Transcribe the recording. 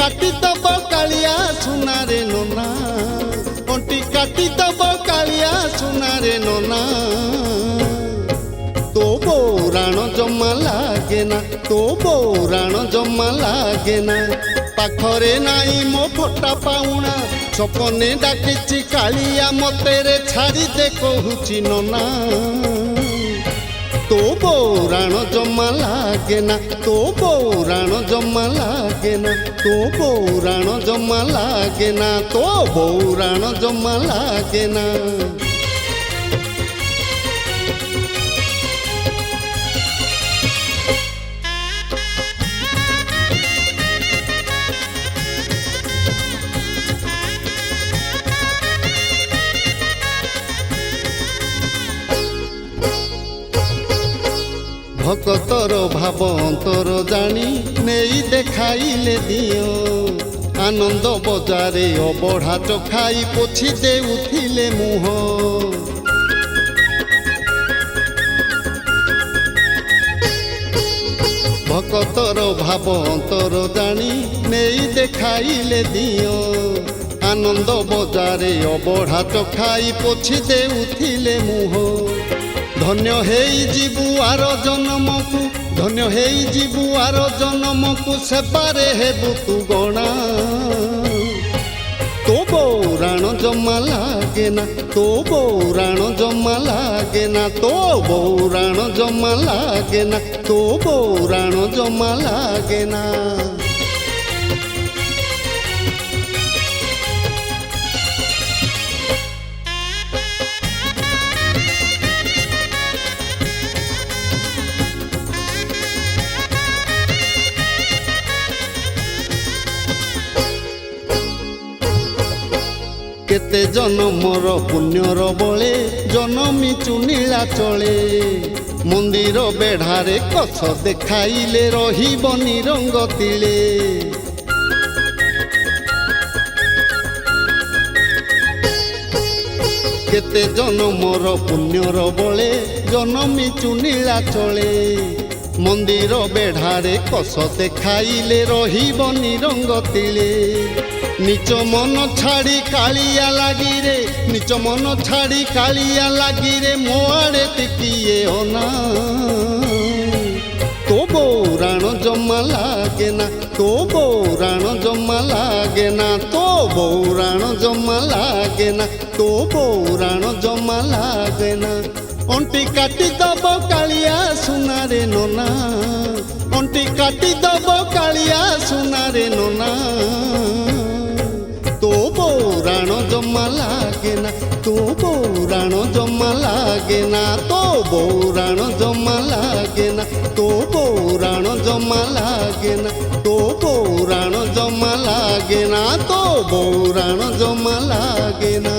काटी दब कालिया सुनारे नोना अंटी काटी दब कालिया सुनारे नोना तो बौराण जमा लागे ना तो बौराण जमा लागे ना पाखरे नाई मो फटा पाउना सपने डाकिची कालिया मते रे छाड़ी दे कहूची नोना तो बौराण जमा लागे ना तो बौराण जमा लागे ना तो बौराण जमा लागे ना तो बौराण जमा लागे ना भक्तर भाव अंतर जानी नहीं देखाइले दियो आनंद बजारे अबढ़ा चखाई पोछि देउथिले मुह भक्तर भाव अंतर जानी नहीं देखाइले दियो आनंद बजारे अबढ़ा चखाई पोछि देउथिले मुह धन्य हेई जीवु आर जन्म को धन्य हेई जीवु आर जन्म को सेबारे हेबु तू गणा तो बौराण जमा लागे ना तो बौराण जमा लागे ना तो बौराण जमा लागे ना तो बौराण जमा लागे ना केते जन्मर पुण्यर बले जनमी चुनीला चले मंदिर बेढ़ारे कस देखाइले रहिब निरंग तिले केते जन्मर पुण्यर बले जनमी चुनीला चले मंदिर बेढ़ारे कस देखाइले रहिब निरंग तिले निच मन छाड़ी कालिया लागी रे निच मन छाड़ी कालिया लागी रे मो आड़े टिकिए होना तो बौराण जमा लागे ना तो बौराण जमा लागे ना तो बौराण जमा लागे ना तो बौराण जमा लागे ना अंटी काटी दब कालिया सुनारे नोना अंटी काटी दब कालिया सुनारे नोना तो बौराण जमा लागे ना तो बौराण जमा लागे ना तो बौराण जमा लागे ना तो बौराण जमा लागे ना तो बौराण जमा लागे ना तो बौराण जमा लागे ना।